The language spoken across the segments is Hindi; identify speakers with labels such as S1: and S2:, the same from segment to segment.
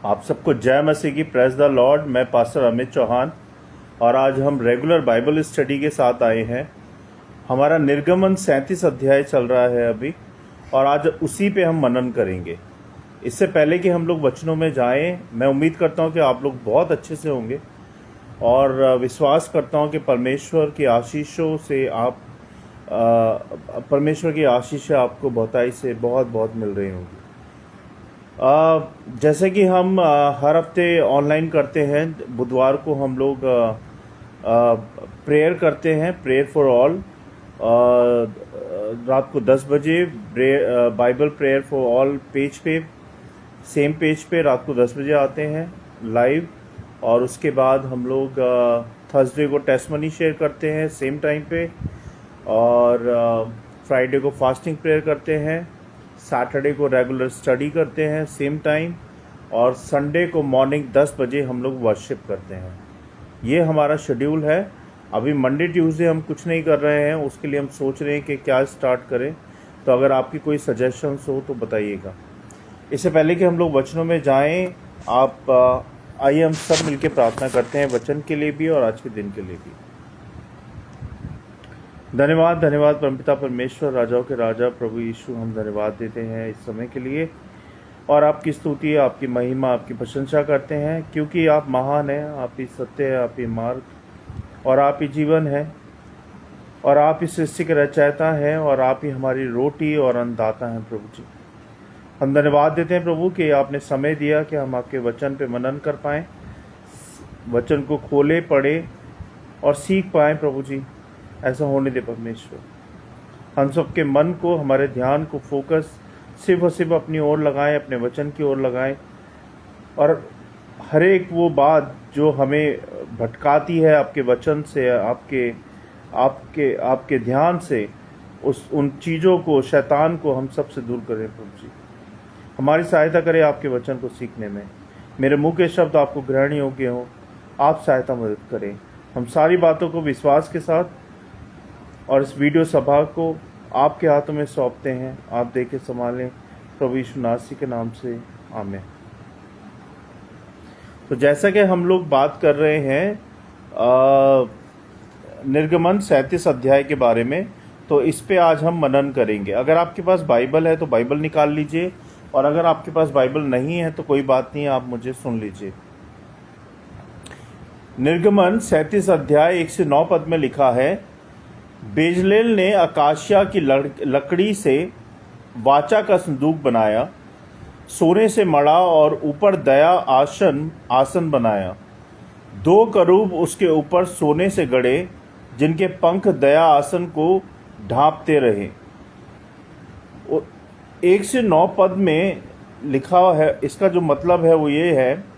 S1: आप सबको जय मसीह की। Praise the Lord. मैं पास्टर अमित चौहान और आज हम रेगुलर बाइबल स्टडी के साथ आए हैं। हमारा निर्गमन 37 अध्याय चल रहा है अभी और आज उसी पे हम मनन करेंगे। इससे पहले कि हम लोग वचनों में जाएं, मैं उम्मीद करता हूं कि आप लोग बहुत अच्छे से होंगे और विश्वास करता हूं कि परमेश्वर की आशीषों से परमेश्वर की आशीषें आपको बहुताई से बहुत बहुत मिल रही होंगी। जैसे कि हम हर हफ्ते ऑनलाइन करते हैं, बुधवार को हम लोग प्रेयर करते हैं, प्रेयर फॉर ऑल। रात को 10 बजे Bible prayer for all page पे, सेम पेज पे रात को 10 बजे आते हैं लाइव। और उसके बाद हम लोग थर्सडे को टेस्टमनी शेयर करते हैं सेम टाइम पे, और फ्राइडे को फास्टिंग प्रेयर करते हैं, सैटरडे को रेगुलर स्टडी करते हैं सेम टाइम, और संडे को मॉर्निंग 10 बजे हम लोग वर्शिप करते हैं। ये हमारा शेड्यूल है। अभी मंडे ट्यूसडे हम कुछ नहीं कर रहे हैं, उसके लिए हम सोच रहे हैं कि क्या स्टार्ट करें। तो अगर आपकी कोई सजेशंस हो तो बताइएगा। इससे पहले कि हम लोग वचनों में जाएं, आइए हम सब मिलकर प्रार्थना करते हैं, वचन के लिए भी और आज के दिन के लिए भी। धन्यवाद धन्यवाद परमपिता परमेश्वर, राजाओं के राजा प्रभु यीशु, हम धन्यवाद देते हैं इस समय के लिए और आपकी स्तुति, आपकी महिमा, आपकी प्रशंसा करते हैं, क्योंकि आप महान हैं, आप ही सत्य है, आप ही मार्ग और आप ही जीवन है, और आप ही सृष्टि के रचयिता हैं, और आप ही हमारी रोटी और अन्नदाता हैं। प्रभु जी, हम धन्यवाद देते हैं प्रभु कि आपने समय दिया कि हम आपके वचन पे मनन कर पाएँ, वचन को खोले, पढ़े और सीख पाएँ। प्रभु जी, ऐसा होने दे परमेश्वर। हम सबके मन को, हमारे ध्यान को फोकस सिर्फ और सिर्फ अपनी ओर लगाएं, अपने वचन की ओर लगाएं, और हर एक वो बात जो हमें भटकाती है आपके वचन से, आपके ध्यान से, उन चीज़ों को, शैतान को हम सबसे दूर करें। प्रभु जी, हमारी सहायता करें आपके वचन को सीखने में। मेरे मुंह के शब्द आपको ग्रहण योग्य हों, आप सहायता मदद करें। हम सारी बातों को विश्वास के साथ और इस वीडियो सभा को आपके हाथों में सौंपते हैं। आप देखें, संभालें, प्रभु यीशु नासरी के नाम से, आमीन। तो जैसा कि हम लोग बात कर रहे हैं निर्गमन 37 अध्याय के बारे में, तो इस पे आज हम मनन करेंगे। अगर आपके पास बाइबल है तो बाइबल निकाल लीजिए, और अगर आपके पास बाइबल नहीं है तो कोई बात नहीं, आप मुझे सुन लीजिए। निर्गमन 37 अध्याय 1 से 9 पद में लिखा है, बेजलेल ने अकाशिया की लकड़ी से वाचा का संदूक बनाया, सोने से मढ़ा और ऊपर दया आसन बनाया। 2 करूब उसके ऊपर सोने से गड़े, जिनके पंख दया आसन को ढांपते रहे। 1 से 9 पद में लिखा है, इसका जो मतलब है वो ये है,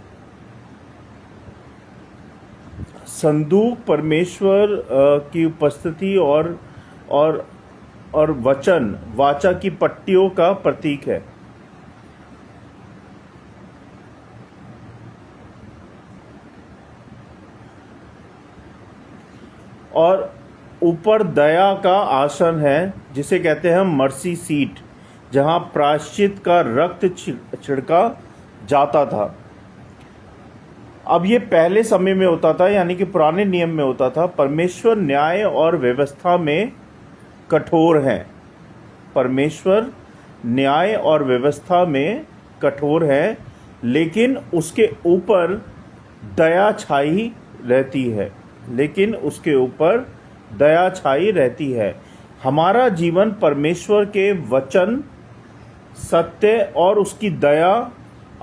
S1: संदूक परमेश्वर की उपस्थिति और वचन, वाचा की पट्टियों का प्रतीक है। और ऊपर दया का आसन है, जिसे कहते हैं मर्सी सीट, जहां प्रायश्चित का रक्त छिड़का जाता था। अब ये पहले समय में होता था, यानी कि पुराने नियम में होता था। परमेश्वर न्याय और व्यवस्था में कठोर हैं। परमेश्वर न्याय और व्यवस्था में कठोर है, लेकिन उसके ऊपर दया छाई रहती है। हमारा जीवन परमेश्वर के वचन, सत्य और उसकी दया,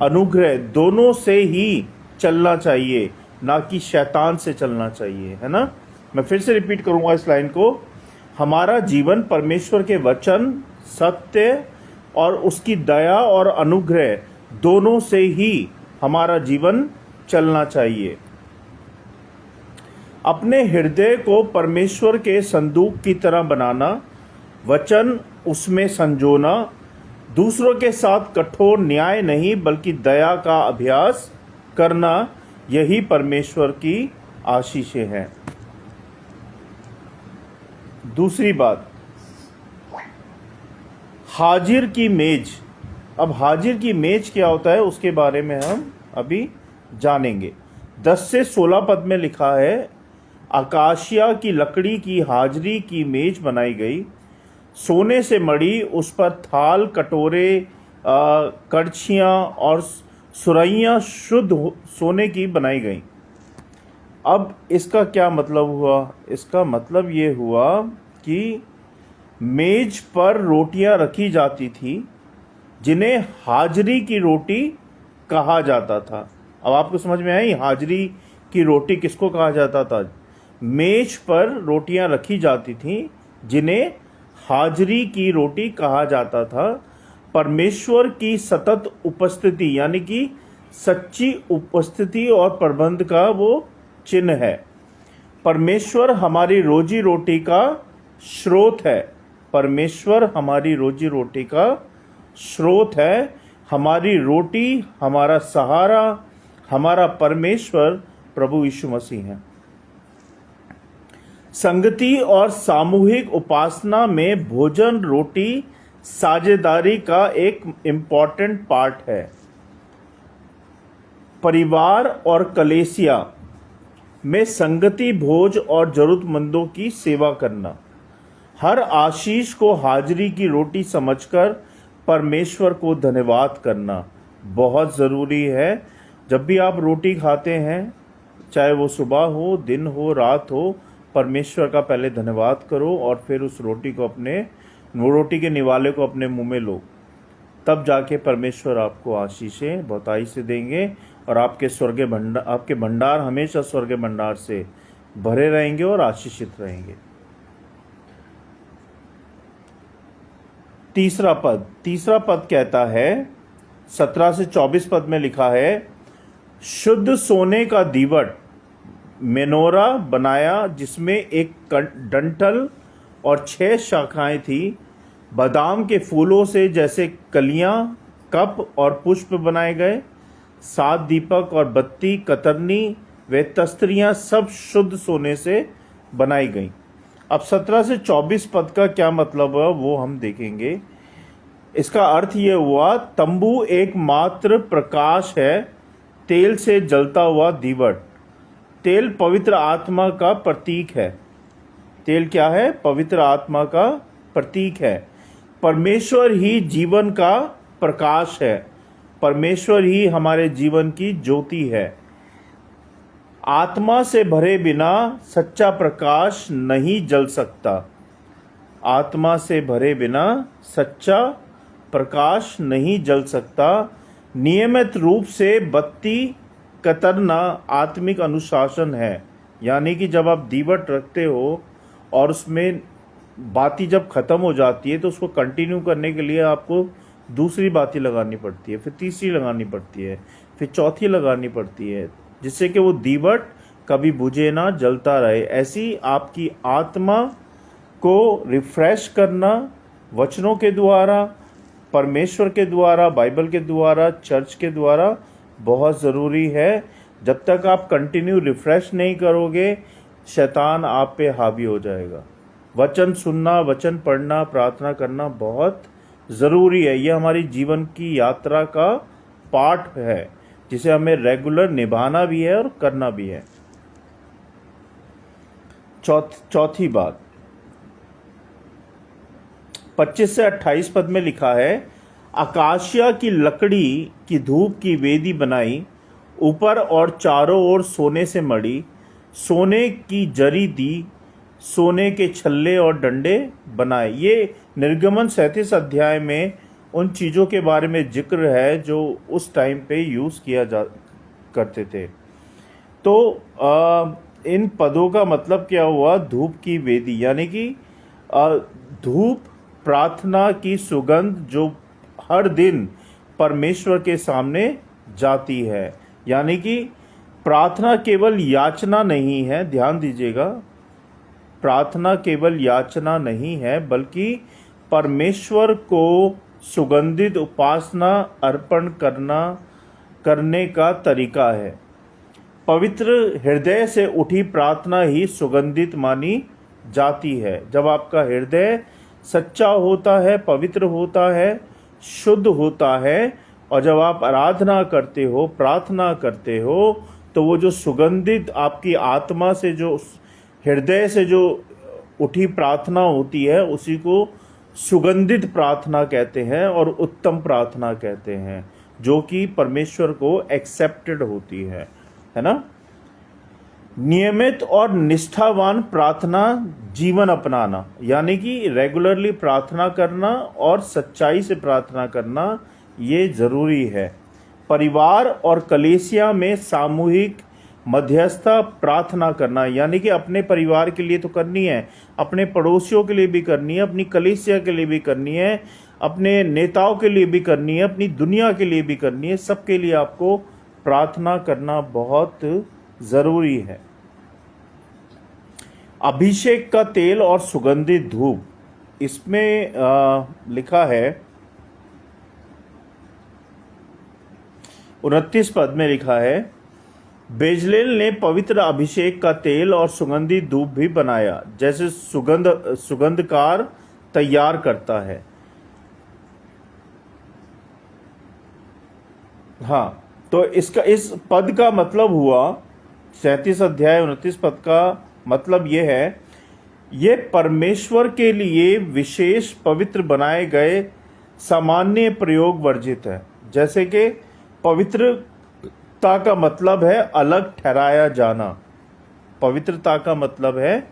S1: अनुग्रह दोनों से ही चलना चाहिए, ना कि शैतान से चलना चाहिए, है ना। मैं फिर से रिपीट करूंगा इस लाइन को। हमारा जीवन परमेश्वर के वचन, सत्य और उसकी दया और अनुग्रह दोनों से ही हमारा जीवन चलना चाहिए। अपने हृदय को परमेश्वर के संदूक की तरह बनाना, वचन उसमें संजोना, दूसरों के साथ कठोर न्याय नहीं बल्कि दया का अभ्यास करना, यही परमेश्वर की आशीषें हैं। दूसरी बात, हाजिर की मेज। अब हाजिर की मेज क्या होता है उसके बारे में हम अभी जानेंगे। 10 से 16 पद में लिखा है, अकाशिया की लकड़ी की हाजरी की मेज बनाई गई, सोने से मढ़ी, उस पर थाल, कटोरे, कड़छियाँ और सुरैयाँ शुद्ध सोने की बनाई गई। अब इसका क्या मतलब हुआ? इसका मतलब ये हुआ कि मेज पर रोटियां रखी जाती थी जिन्हें हाजरी की रोटी कहा जाता था। अब आपको समझ में आई हाजरी की रोटी किसको कहा जाता था? मेज पर रोटियां रखी जाती थी जिन्हें हाजरी की रोटी कहा जाता था। परमेश्वर की सतत उपस्थिति यानी कि सच्ची उपस्थिति और प्रबंध का वो चिन्ह है। परमेश्वर हमारी रोजी रोटी का स्रोत है। परमेश्वर हमारी रोजी रोटी का स्रोत है। हमारी रोटी, हमारा सहारा, हमारा परमेश्वर प्रभु यीशु मसीह है। संगति और सामूहिक उपासना में भोजन, रोटी, साझेदारी का एक इम्पॉर्टेंट पार्ट है। परिवार और कलीसिया में संगति, भोज और जरूरतमंदों की सेवा करना, हर आशीष को हाजिरी की रोटी समझकर परमेश्वर को धन्यवाद करना बहुत ज़रूरी है। जब भी आप रोटी खाते हैं, चाहे वो सुबह हो, दिन हो, रात हो, परमेश्वर का पहले धन्यवाद करो और फिर उस रोटी को रोटी के निवाले को अपने मुंह में लो। तब जाके परमेश्वर आपको आशीषें बहुताई से देंगे और आपके भंडार हमेशा स्वर्ग भंडार से भरे रहेंगे और आशीषित रहेंगे। तीसरा पद कहता है, 17 से 24 पद में लिखा है, शुद्ध सोने का दीवट मेनोरा बनाया जिसमें एक डंठल और 6 शाखाएं थी। बादाम के फूलों से जैसे कलियां, कप और पुष्प बनाए गए। 7 दीपक और बत्ती, कतरनी व तस्तरियां सब शुद्ध सोने से बनाई गई। अब 17 से 24 पद का क्या मतलब है वो हम देखेंगे। इसका अर्थ ये हुआ, तंबू एक मात्र प्रकाश है, तेल से जलता हुआ दीवट। तेल पवित्र आत्मा का प्रतीक है। तेल क्या है? पवित्र आत्मा का प्रतीक है। परमेश्वर ही जीवन का प्रकाश है। परमेश्वर ही हमारे जीवन की ज्योति है। आत्मा से भरे बिना सच्चा प्रकाश नहीं जल सकता। आत्मा से भरे बिना सच्चा प्रकाश नहीं जल सकता। नियमित रूप से बत्ती कतरना आत्मिक अनुशासन है। यानी कि जब आप दीवट रखते हो और उसमें बाती जब ख़त्म हो जाती है तो उसको कंटिन्यू करने के लिए आपको दूसरी बाती लगानी पड़ती है, फिर तीसरी लगानी पड़ती है, फिर चौथी लगानी पड़ती है, जिससे कि वो दीवट कभी बुझे ना, जलता रहे। ऐसी आपकी आत्मा को रिफ्रेश करना वचनों के द्वारा, परमेश्वर के द्वारा, बाइबल के द्वारा, चर्च के द्वारा बहुत ज़रूरी है। जब तक आप कंटिन्यू रिफ्रेश नहीं करोगे, शैतान आप पे हावी हो जाएगा। वचन सुनना, वचन पढ़ना, प्रार्थना करना बहुत ज़रूरी है। यह हमारी जीवन की यात्रा का पार्ट है जिसे हमें रेगुलर निभाना भी है और करना भी है। चौथी बात, 25 से 28 पद में लिखा है, अकाशिया की लकड़ी की धूप की वेदी बनाई, ऊपर और चारों ओर सोने से मढ़ी, सोने की जरी दी, सोने के छल्ले और डंडे बनाए। ये निर्गमन 37 अध्याय में उन चीज़ों के बारे में जिक्र है जो उस टाइम पे यूज़ किया जा करते थे। तो इन पदों का मतलब क्या हुआ? धूप की वेदी यानी कि धूप, प्रार्थना की सुगंध जो हर दिन परमेश्वर के सामने जाती है। यानी कि प्रार्थना केवल याचना नहीं है, ध्यान दीजिएगा, प्रार्थना केवल याचना नहीं है बल्कि परमेश्वर को सुगंधित उपासना अर्पण करने का तरीका है। पवित्र हृदय से उठी प्रार्थना ही सुगंधित मानी जाती है। जब आपका हृदय सच्चा होता है, पवित्र होता है, शुद्ध होता है और जब आप आराधना करते हो, प्रार्थना करते हो, तो वो जो सुगंधित आपकी आत्मा से, जो हृदय से जो उठी प्रार्थना होती है, उसी को सुगंधित प्रार्थना कहते हैं और उत्तम प्रार्थना कहते हैं, जो कि परमेश्वर को एक्सेप्टेड होती है ना। नियमित और निष्ठावान प्रार्थना जीवन अपनाना, यानी कि रेगुलरली प्रार्थना करना और सच्चाई से प्रार्थना करना, ये जरूरी है। परिवार और कलीसिया में सामूहिक मध्यस्थता प्रार्थना करना, यानी कि अपने परिवार के लिए तो करनी है, अपने पड़ोसियों के लिए भी करनी है, अपनी कलीसिया के लिए भी करनी है, अपने नेताओं के लिए भी करनी है, अपनी दुनिया के लिए भी करनी है। सबके लिए आपको प्रार्थना करना बहुत जरूरी है। अभिषेक का तेल और सुगंधित धूप, इसमें लिखा है 29 पद में लिखा है, बेजलेल ने पवित्र अभिषेक का तेल और सुगंधित धूप भी बनाया, जैसे सुगंधकार तैयार करता है। हाँ, तो इसका, इस पद का मतलब हुआ, 37 अध्याय 29 पद का मतलब ये है, ये परमेश्वर के लिए विशेष पवित्र बनाए गए सामान्य प्रयोग वर्जित है। जैसे कि पवित्रता का मतलब है अलग ठहराया जाना, पवित्रता का मतलब है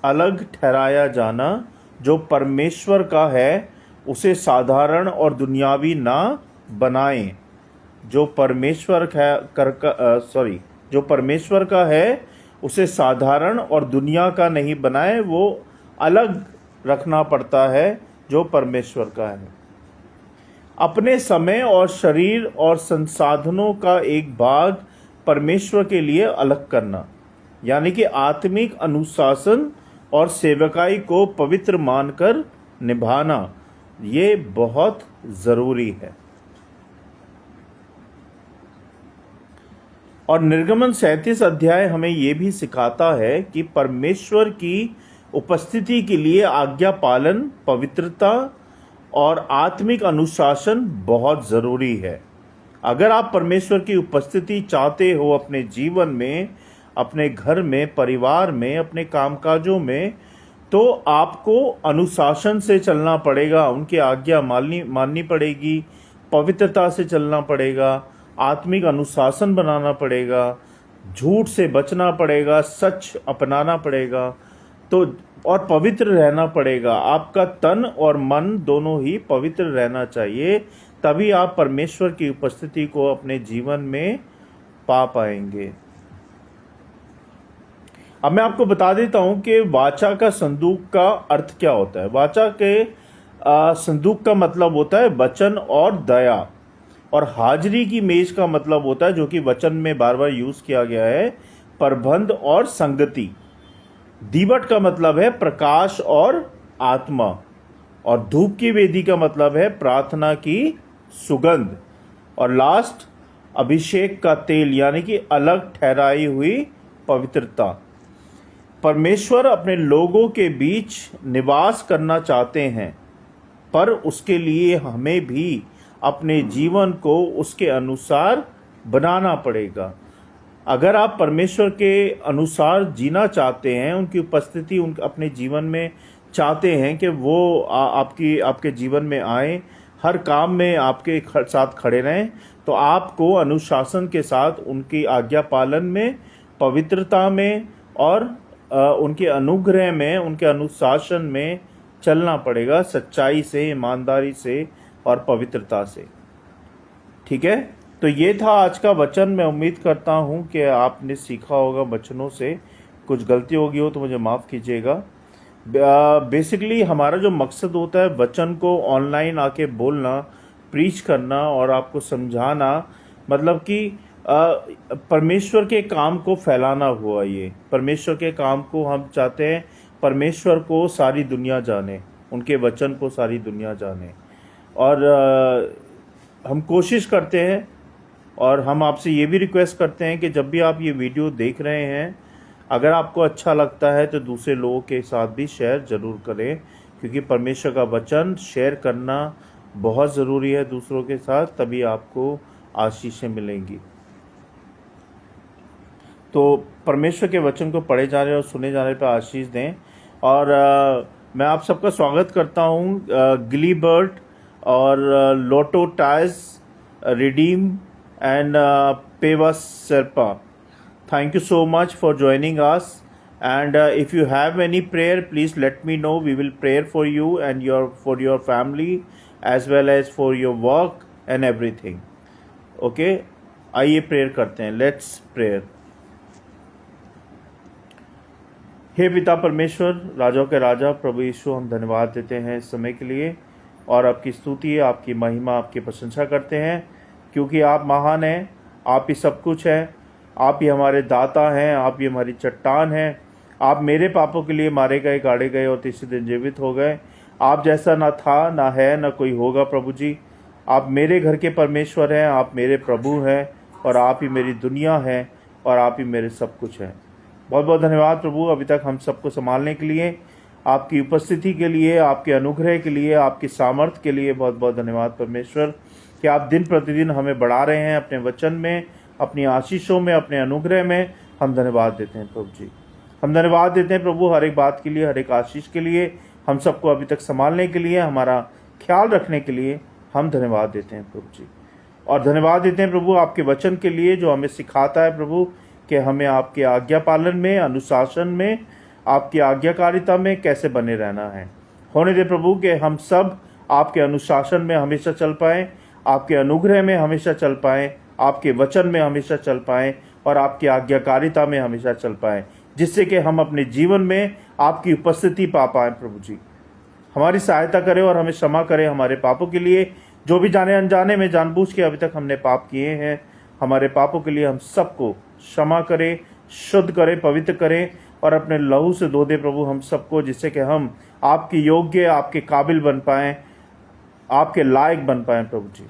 S1: अलग ठहराया जाना। जो परमेश्वर का है उसे साधारण और दुनियावी ना बनाएं। जो परमेश्वर का है उसे साधारण और दुनिया का नहीं बनाए, वो अलग रखना पड़ता है जो परमेश्वर का है। अपने समय और शरीर और संसाधनों का एक भाग परमेश्वर के लिए अलग करना, यानी कि आत्मिक अनुशासन और सेवकाई को पवित्र मानकर निभाना, ये बहुत जरूरी है। और निर्गमन 37 अध्याय हमें यह भी सिखाता है कि परमेश्वर की उपस्थिति के लिए आज्ञा पालन, पवित्रता और आत्मिक अनुशासन बहुत जरूरी है। अगर आप परमेश्वर की उपस्थिति चाहते हो अपने जीवन में, अपने घर में, परिवार में, अपने कामकाजों में, तो आपको अनुशासन से चलना पड़ेगा, उनकी आज्ञा माननी पड़ेगी, पवित्रता से चलना पड़ेगा, आत्मिक अनुशासन बनाना पड़ेगा, झूठ से बचना पड़ेगा, सच अपनाना पड़ेगा, तो और पवित्र रहना पड़ेगा। आपका तन और मन दोनों ही पवित्र रहना चाहिए, तभी आप परमेश्वर की उपस्थिति को अपने जीवन में पा पाएंगे। अब मैं आपको बता देता हूं कि वाचा का संदूक का अर्थ क्या होता है। वाचा के संदूक का मतलब होता है वचन और दया, और हाजिरी की मेज का मतलब होता है, जो कि वचन में बार बार यूज किया गया है, प्रबंध और संगति। दीवट का मतलब है प्रकाश और आत्मा, और धूप की वेदी का मतलब है प्रार्थना की सुगंध, और लास्ट अभिषेक का तेल, यानी कि अलग ठहराई हुई पवित्रता। परमेश्वर अपने लोगों के बीच निवास करना चाहते हैं, पर उसके लिए हमें भी अपने जीवन को उसके अनुसार बनाना पड़ेगा। अगर आप परमेश्वर के अनुसार जीना चाहते हैं, उनकी उपस्थिति अपने जीवन में चाहते हैं कि वो आपके जीवन में आए, हर काम में आपके साथ खड़े रहें, तो आपको अनुशासन के साथ उनकी आज्ञा पालन में, पवित्रता में और उनके अनुग्रह में, उनके अनुशासन में चलना पड़ेगा, सच्चाई से, ईमानदारी से और पवित्रता से। ठीक है, तो ये था आज का वचन। मैं उम्मीद करता हूँ कि आपने सीखा होगा वचनों से। कुछ गलती होगी हो तो मुझे माफ़ कीजिएगा। बेसिकली हमारा जो मकसद होता है वचन को ऑनलाइन आके बोलना, प्रीच करना और आपको समझाना, मतलब कि परमेश्वर के काम को फैलाना हुआ। ये परमेश्वर के काम को हम चाहते हैं परमेश्वर को सारी दुनिया जाने, उनके वचन को सारी दुनिया जाने, और हम कोशिश करते हैं और हम आपसे ये भी रिक्वेस्ट करते हैं कि जब भी आप ये वीडियो देख रहे हैं, अगर आपको अच्छा लगता है तो दूसरे लोगों के साथ भी शेयर ज़रूर करें, क्योंकि परमेश्वर का वचन शेयर करना बहुत ज़रूरी है दूसरों के साथ, तभी आपको आशीषें मिलेंगी। तो परमेश्वर के वचन को पढ़े जाने और सुने जाने पर आशीष दें। और मैं आप सबका स्वागत करता हूँ गिलीबर्ट और लोटो टाइस, रिडीम एंड पेवस Sherpa. Thank you so much for joining us. And if you have any prayer, please let me know. We will pray for you and for your family as well as for your work and everything. Okay? आइए प्रेयर करते हैं। Let's pray. हे पिता परमेश्वर, राजाओं के राजा प्रभु यीशु, हम धन्यवाद देते हैं इस समय के लिए और आपकी स्तुति, आपकी महिमा, आपकी प्रशंसा करते हैं, क्योंकि आप महान हैं, आप ही सब कुछ हैं, आप ही हमारे दाता हैं, आप ही हमारी चट्टान हैं। आप मेरे पापों के लिए मारे गए, गाड़े गए और तीसरे दिन जीवित हो गए। आप जैसा ना था, ना है, ना कोई होगा प्रभु जी। आप मेरे घर के परमेश्वर हैं, आप मेरे प्रभु हैं और आप ही मेरी दुनिया हैं और आप ही मेरे सब कुछ हैं। बहुत बहुत धन्यवाद प्रभु, अभी तक हम सबको संभालने के लिए, आपकी उपस्थिति के लिए, आपके अनुग्रह के लिए, आपकी सामर्थ्य के लिए बहुत बहुत धन्यवाद परमेश्वर, कि आप दिन प्रतिदिन हमें बढ़ा रहे हैं अपने वचन में, अपनी आशीषों में, अपने अनुग्रह में। हम धन्यवाद देते हैं प्रभु जी, हम धन्यवाद देते हैं प्रभु हर एक बात के लिए, हर एक आशीष के लिए, हम सबको अभी तक संभालने के लिए, हमारा ख्याल रखने के लिए हम धन्यवाद देते हैं प्रभु जी। और धन्यवाद देते हैं प्रभु आपके वचन के लिए, जो हमें सिखाता है प्रभु कि हमें आपके आज्ञा पालन में, अनुशासन में, आपकी आज्ञाकारिता में कैसे बने रहना है। होने दे प्रभु कि हम सब आपके अनुशासन में हमेशा चल पाएँ, आपके अनुग्रह में हमेशा चल पाएँ, आपके वचन में हमेशा चल पाएँ और आपकी आज्ञाकारिता में हमेशा चल पाएँ, जिससे कि हम अपने जीवन में आपकी उपस्थिति पा पाएँ प्रभु जी। हमारी सहायता करें और हमें क्षमा करें हमारे पापों के लिए, जो भी जाने अनजाने में जानबूझ के अभी तक हमने पाप किए हैं, हमारे पापों के लिए हम सबको क्षमा करें, शुद्ध करें, पवित्र करें और अपने लहू से धो दे प्रभु हम सबको, जिससे कि हम आपके योग्य, आपके काबिल बन पाएँ, आपके लायक बन पाएँ प्रभु जी।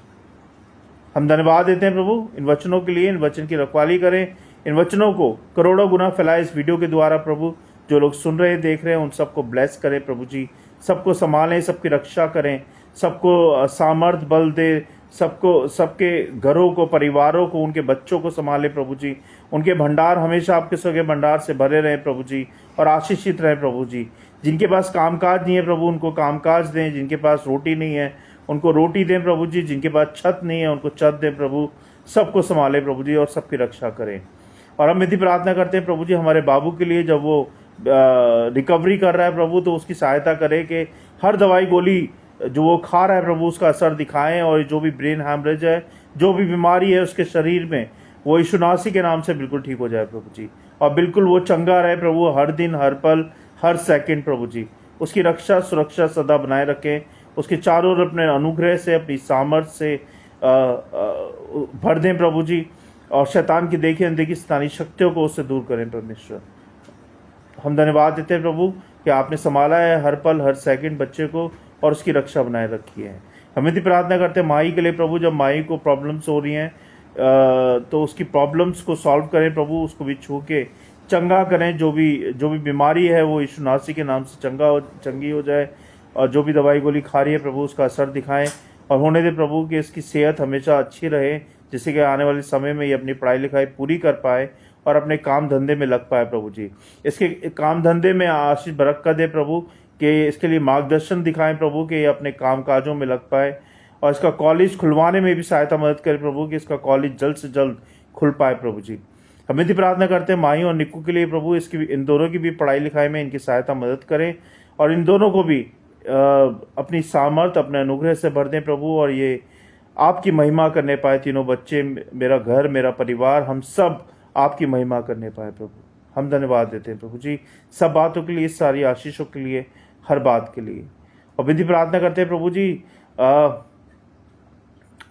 S1: हम धन्यवाद देते हैं प्रभु इन वचनों के लिए, इन वचन की रखवाली करें, इन वचनों को करोड़ों गुना फैलाए इस वीडियो के द्वारा प्रभु। जो लोग सुन रहे देख रहे हैं उन सबको ब्लेस करें प्रभु जी, सबको संभालें, सबकी रक्षा करें, सबको सामर्थ बल दे, सबको, सबके घरों को, परिवारों को, उनके बच्चों को संभाले प्रभु जी। उनके भंडार हमेशा आपके सगे भंडार से भरे रहें प्रभु जी और आशीषित रहें प्रभु जी। जिनके पास कामकाज नहीं है प्रभु उनको कामकाज दें, जिनके पास रोटी नहीं है उनको रोटी दें प्रभु जी, जिनके पास छत नहीं है उनको छत दें प्रभु। सबको संभाले प्रभु जी और सबकी रक्षा करें। और हम यदि प्रार्थना करते हैं प्रभु जी हमारे बाबू के लिए, जब वो रिकवरी कर रहा है प्रभु, तो उसकी सहायता करें कि हर दवाई गोली जो वो खा रहा है प्रभु उसका असर दिखाएं, और जो भी ब्रेन हैमरेज है, जो भी बीमारी है उसके शरीर में, वो यीशु नासी के नाम से बिल्कुल ठीक हो जाए प्रभु जी। और बिल्कुल वो चंगा रहे प्रभु, हर दिन, हर पल, हर सेकंड प्रभु जी। उसकी रक्षा सुरक्षा सदा बनाए रखें, उसके चारों ओर अपने अनुग्रह से, अपनी सामर्थ्य से भर दें प्रभु जी। और शैतान की देखी अनदेखी शैतानी शक्तियों को उससे दूर करें परमेश्वर। हम धन्यवाद देते हैं प्रभु कि आपने संभाला है हर पल, हर सेकंड बच्चे को और उसकी रक्षा बनाए रखी है। हम यदि प्रार्थना करते हैं माई के लिए प्रभु, जब माई को प्रॉब्लम्स हो रही हैं तो उसकी प्रॉब्लम्स को सॉल्व करें प्रभु, उसको भी छू के चंगा करें। जो भी बीमारी है वो यीशु नासी के नाम से चंगी हो जाए, और जो भी दवाई गोली खा रही है प्रभु उसका असर दिखाएं। और होने दे प्रभु कि इसकी सेहत हमेशा अच्छी रहे, जिससे कि आने वाले समय में ये अपनी पढ़ाई लिखाई पूरी कर पाए और अपने काम धंधे में लग पाए प्रभु जी। इसके काम धंधे में आशीष बरकत दे प्रभु, कि इसके लिए मार्गदर्शन दिखाएं प्रभु, कि ये अपने काम काजों में लग पाए। और इसका कॉलेज खुलवाने में भी सहायता मदद करे प्रभु, कि इसका कॉलेज जल्द से जल्द खुल पाए प्रभु जी। हम यदि प्रार्थना करते हैं माही और निक्कू के लिए प्रभु, इन दोनों की भी पढ़ाई लिखाई में इनकी सहायता मदद करें, और इन दोनों को भी अपनी सामर्थ्य, अपने अनुग्रह से भर दें प्रभु, और ये आपकी महिमा करने पाए। तीनों बच्चे, मेरा घर, मेरा परिवार, हम सब आपकी महिमा करने पाए प्रभु। हम धन्यवाद देते हैं प्रभु जी सब बातों के लिए, सारी आशीषों के लिए, हर बात के लिए। और विधि प्रार्थना करते हैं प्रभु जी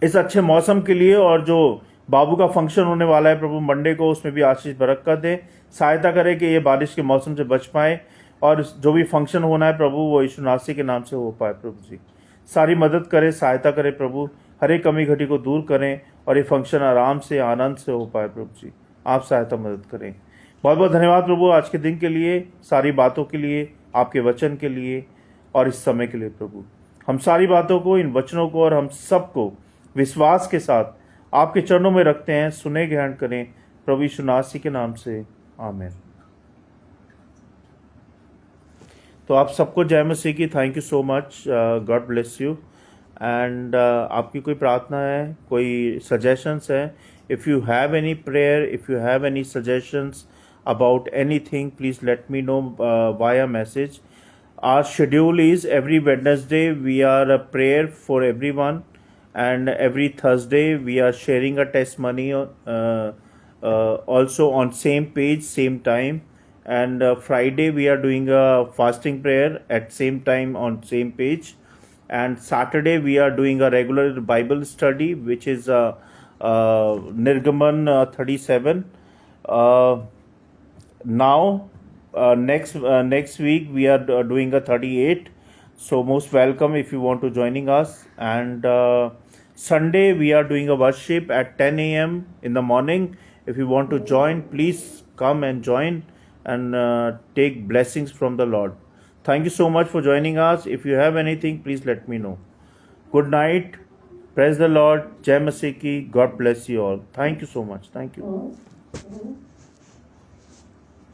S1: इस अच्छे मौसम के लिए, और जो बाबू का फंक्शन होने वाला है प्रभु मंडे को, उसमें भी आशीष बरकत दे, सहायता करे कि ये बारिश के मौसम से बच पाए, और जो भी फंक्शन होना है प्रभु वो यीशु नासी के नाम से हो पाए प्रभु जी। सारी मदद करें, सहायता करें प्रभु, हर एक कमी घटी को दूर करें, और ये फंक्शन आराम से, आनंद से हो पाए प्रभु जी। आप सहायता मदद करें। बहुत बहुत धन्यवाद प्रभु आज के दिन के लिए, सारी बातों के लिए, आपके वचन के लिए और इस समय के लिए प्रभु। हम सारी बातों को, इन वचनों को और हम सबको विश्वास के साथ आपके चरणों में रखते हैं। सुने ग्रहण करें प्रभु यीशु नासरी के नाम से, आमीन। तो आप सबको जय मसीह की। Thank you so much, God bless you. And आपकी कोई प्रार्थना है, कोई सजेशंस है, if you have any prayer, if you have any suggestions about anything, please let me know via message. Our schedule is every Wednesday we are a prayer for everyone, and every Thursday we are sharing a testimony also on same page, same time, and Friday we are doing a fasting prayer at same time on same page, and Saturday we are doing a regular Bible study, which is Nirgaman 37. Now next week we are doing a 38, so most welcome if you want to joining us. And Sunday we are doing a worship at 10 a.m. in the morning. If you want to join, please come and join and take blessings from the Lord. Thank you so much for joining us. If you have anything, please let me know. Good night. Praise the Lord. Jai Masih ki. God bless you all. Thank you so much. Thank you.